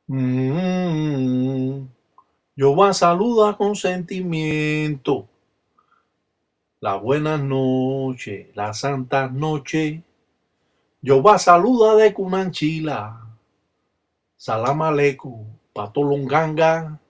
Mm, Jehová saluda con sentimiento. Las buenas noches, la santa noche. Jehová saluda de Cunanchila. Salam aleikum, pato longanga.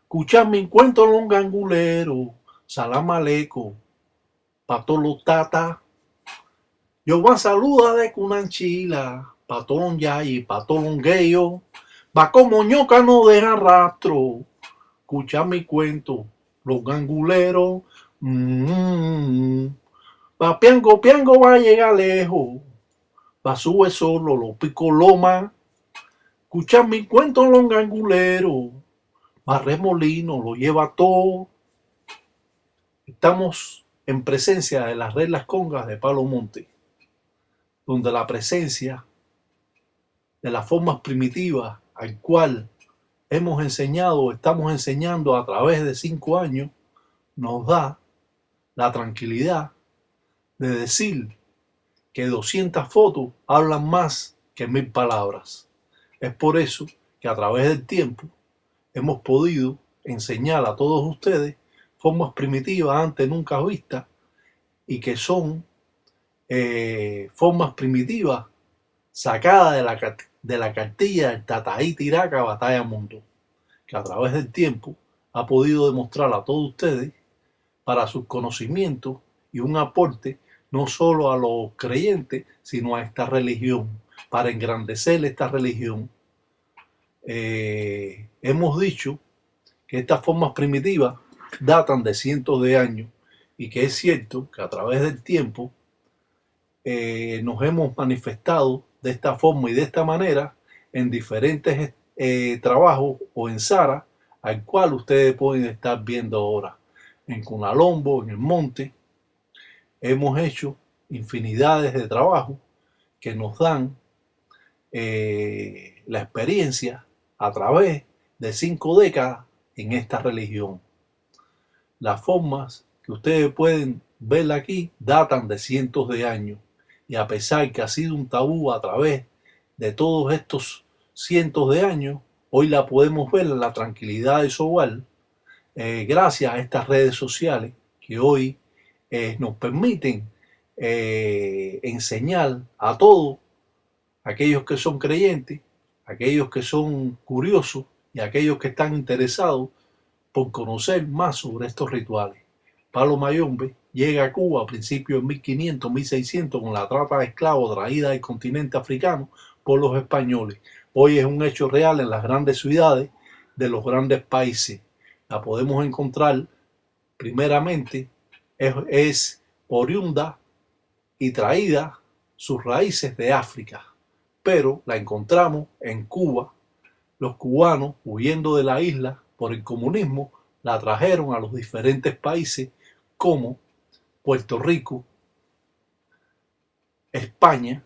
Escucha mi cuento longangulero. Salam aleikum, pato lotata. Jehová saluda de Cunanchila. Pato lonyayi, pato longueyo. Va como ñoca no deja rastro. Escucha mi cuento, los ganguleros. Va piango, piango, va a llegar lejos. Va sube solo, los pico loma. Escucha mi cuento, los ganguleros. Va remolino, lo lleva todo. Estamos en presencia de las reglas congas de Palo Monte, donde la presencia de las formas primitivas al cual hemos enseñado, estamos enseñando a través de 5 años, nos da la tranquilidad de decir que 200 fotos hablan más que 1000 palabras. Es por eso que a través del tiempo hemos podido enseñar a todos ustedes formas primitivas antes nunca vistas y que son formas primitivas sacadas de la cartilla del Tataí Tiraca Batalla Mundo, que a través del tiempo ha podido demostrar a todos ustedes para sus conocimientos y un aporte no solo a los creyentes, sino a esta religión, para engrandecer esta religión. Hemos dicho que estas formas primitivas datan de cientos de años y que es cierto que a través del tiempo nos hemos manifestado de esta forma y de esta manera en diferentes trabajos o en Sara, al cual ustedes pueden estar viendo ahora. En Cunalombo, en el monte, hemos hecho infinidades de trabajos que nos dan la experiencia a través de 5 décadas en esta religión. Las formas que ustedes pueden ver aquí datan de cientos de años y a pesar que ha sido un tabú a través de todos estos cientos de años, hoy la podemos ver en la tranquilidad de su hogar gracias a estas redes sociales que hoy nos permiten enseñar a todos aquellos que son creyentes, aquellos que son curiosos y aquellos que están interesados por conocer más sobre estos rituales. Palo Mayombe llega a Cuba a principios de 1500, 1600 con la trata de esclavos traída del continente africano por los españoles. Hoy es un hecho real en las grandes ciudades de los grandes países. La podemos encontrar primeramente, es oriunda y traída sus raíces de África, pero la encontramos en Cuba. Los cubanos, huyendo de la isla por el comunismo, la trajeron a los diferentes países como Puerto Rico, España,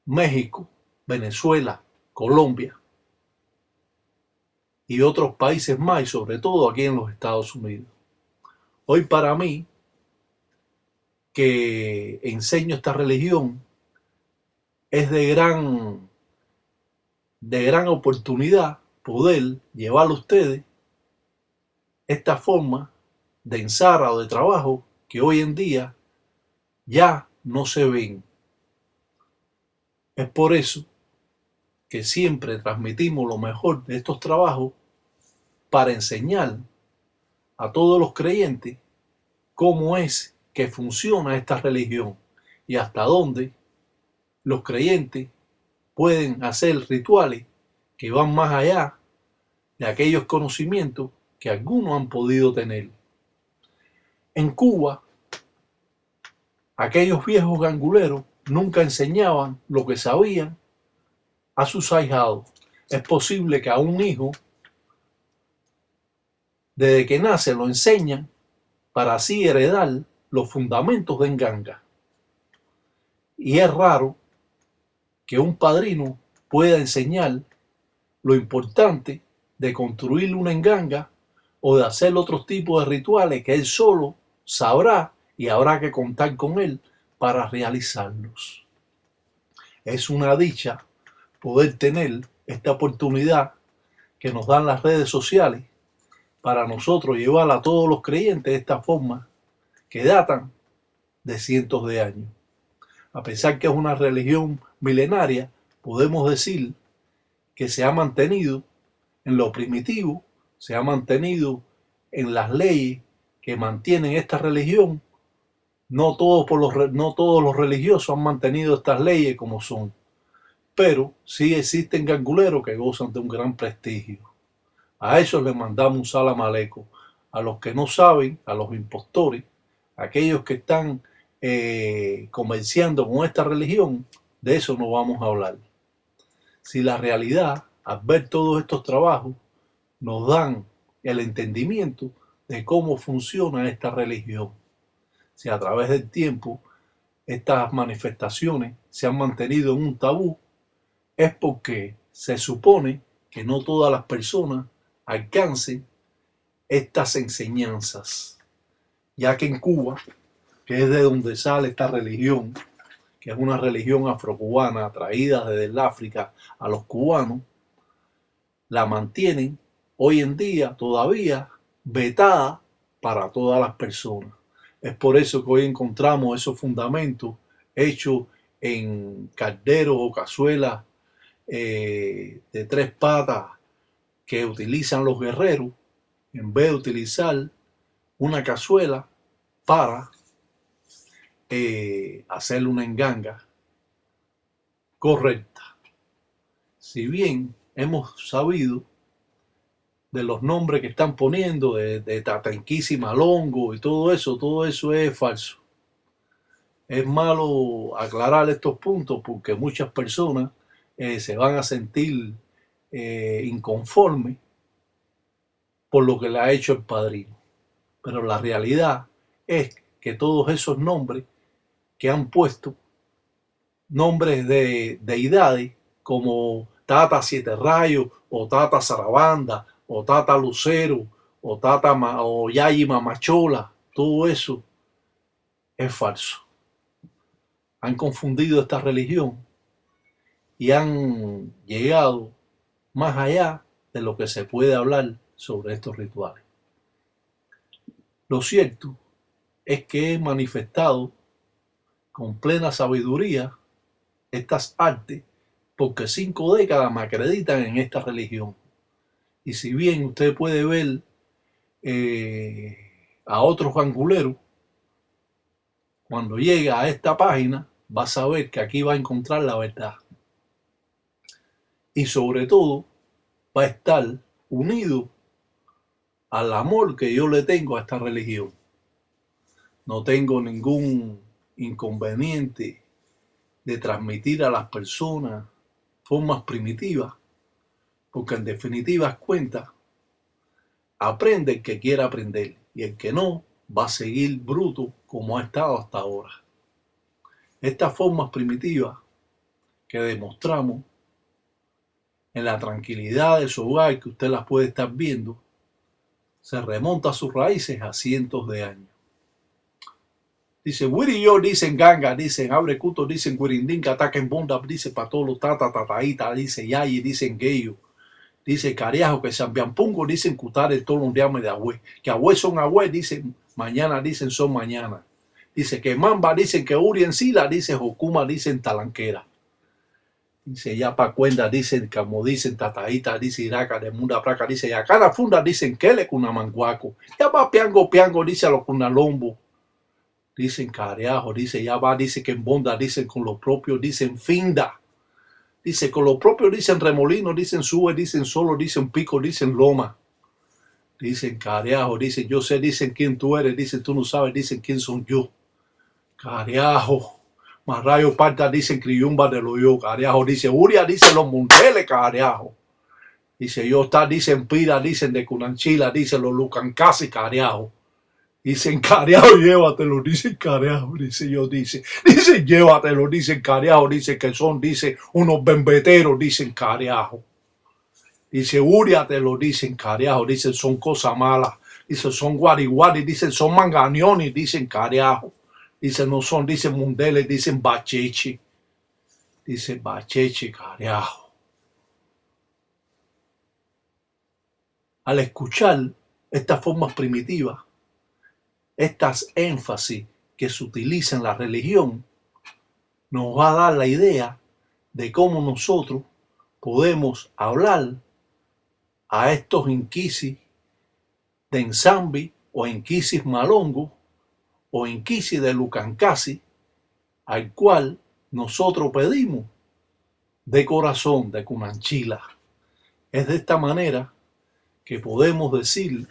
México, Venezuela, Colombia y otros países más, y sobre todo aquí en los Estados Unidos. Hoy para mí, que enseño esta religión, es de gran oportunidad poder llevar a ustedes esta forma de ensara o de trabajo que hoy en día ya no se ven. Es por eso que siempre transmitimos lo mejor de estos trabajos para enseñar a todos los creyentes cómo es que funciona esta religión y hasta dónde los creyentes pueden hacer rituales que van más allá de aquellos conocimientos que algunos han podido tener. En Cuba, aquellos viejos ganguleros nunca enseñaban lo que sabían a sus ahijados. Es posible que a un hijo, desde que nace, lo enseñan para así heredar los fundamentos de Nganga. Y es raro que un padrino pueda enseñar lo importante de construir una Nganga o de hacer otros tipos de rituales que él solo sabrá y habrá que contar con él para realizarlos. Es una dicha poder tener esta oportunidad que nos dan las redes sociales para nosotros llevar a todos los creyentes de esta forma que datan de cientos de años. A pesar que es una religión milenaria, podemos decir que se ha mantenido en lo primitivo, se ha mantenido en las leyes que mantienen esta religión. No todos los religiosos han mantenido estas leyes como son, pero sí existen ganguleros que gozan de un gran prestigio. A esos les mandamos un salam aleikum. A los que no saben, a los impostores, a aquellos que están comerciando con esta religión, de eso no vamos a hablar. Si la realidad, al ver todos estos trabajos, nos dan el entendimiento de cómo funciona esta religión. Si a través del tiempo estas manifestaciones se han mantenido en un tabú, es porque se supone que no todas las personas alcancen estas enseñanzas, ya que en Cuba, que es de donde sale esta religión, que es una religión afrocubana traída desde el África a los cubanos, la mantienen hoy en día todavía vetada para todas las personas. Es por eso que hoy encontramos esos fundamentos hechos en calderos o cazuelas de 3 patas que utilizan los guerreros en vez de utilizar una cazuela para hacerle una enganga correcta. Si bien hemos sabido de los nombres que están poniendo de Tatanquisi Malongo y todo eso es falso. Es malo aclarar estos puntos porque muchas personas se van a sentir inconformes por lo que le ha hecho el padrino. Pero la realidad es que todos esos nombres que han puesto, nombres de deidades como Tata Siete Rayos, o Tata Sarabanda, o Tata Lucero, o Yayi Mamachola, todo eso es falso. Han confundido esta religión y han llegado más allá de lo que se puede hablar sobre estos rituales. Lo cierto es que he manifestado con plena sabiduría estas artes porque 5 décadas me acreditan en esta religión. Y si bien usted puede ver a otros ganguleros, cuando llega a esta página va a saber que aquí va a encontrar la verdad. Y sobre todo va a estar unido al amor que yo le tengo a esta religión. No tengo ningún inconveniente de transmitir a las personas formas primitivas, porque en definitivas cuentas aprende el que quiera aprender y el que no va a seguir bruto como ha estado hasta ahora. Estas formas primitivas que demostramos en la tranquilidad de su hogar, que usted las puede estar viendo, se remonta a sus raíces a cientos de años. Dice, Wiri yo, dicen ganga, dicen abre cuto, dicen guirindinga, ataquen bonda, dice patolo, tata, tataíta, dice yayi, dicen geyo, dice cariajo, que sambiampungo, dicen cutare, tolondiame de agüe, que agüe son agüe, dicen mañana, dicen son mañana. Dice que mamba, dicen que uri en sila, dice jocuma, dicen talanquera. Dice ya pa' cuenda, dicen como dicen tataíta, dice iraca de munda praca, dice ya cada funda, dicen kele kunamanguaco. Ya va piango, dice a los kunalombo. Dicen careajo, dice ya va, dice que en bonda, dicen con lo propio, dicen finda. Dice con lo propio, dicen remolino, dicen sube, dicen solo, dicen pico, dicen loma. Dicen careajo, dicen yo sé, dicen quién tú eres, dicen tú no sabes, dicen quién son yo. Careajo. Marrayo parta, dicen criyumba de lo yo, careajo. Dice Uria, dicen los mundeles, careajo. Dice yo está, dicen pira, dicen de Cunanchila, dicen los lucancasi, careajo. Dicen careajo, llévatelo, dicen careajo, dice yo, dicen llévatelo, dicen careajo, dicen que son, dice unos bembeteros, dicen careajo. Dice úriatelo, dicen careajo, dicen son cosas malas, dicen son guariguari, dicen son manganiones, dicen careajo. Dicen no son, dicen mundeles, dicen bacheche, dicen bacheche, careajo. Al escuchar estas formas primitivas, estas énfasis que se utilizan en la religión, nos va a dar la idea de cómo nosotros podemos hablar a estos inquisis de Nsambi o inquisis malongo o inquisis de Lucancasi, al cual nosotros pedimos de corazón, de Cunanchila. Es de esta manera que podemos decir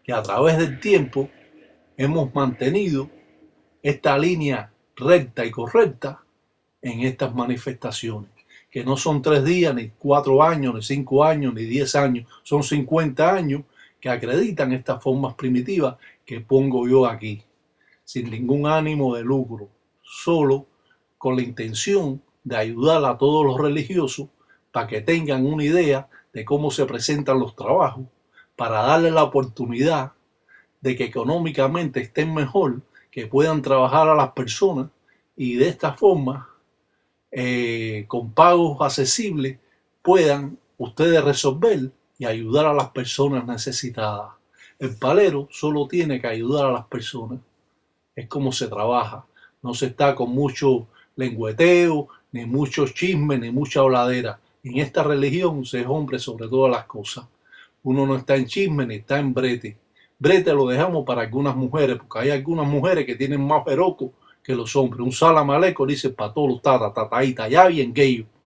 que a través del tiempo hemos mantenido esta línea recta y correcta en estas manifestaciones, que no son 3 días, ni 4 años, ni 5 años, ni 10 años, son 50 años que acreditan estas formas primitivas que pongo yo aquí, sin ningún ánimo de lucro, solo con la intención de ayudar a todos los religiosos para que tengan una idea de cómo se presentan los trabajos, para darle la oportunidad de que económicamente estén mejor, que puedan trabajar a las personas y de esta forma, con pagos accesibles, puedan ustedes resolver y ayudar a las personas necesitadas. El palero solo tiene que ayudar a las personas. Es como se trabaja. No se está con mucho lengüeteo, ni muchos chismes, ni mucha habladera. En esta religión se es hombre sobre todas las cosas. Uno no está en chisme ni está en brete. Brete lo dejamos para algunas mujeres, porque hay algunas mujeres que tienen más jeroco que los hombres. Un salam aleikum dice para todos los tata, tataíta, ya bien gay.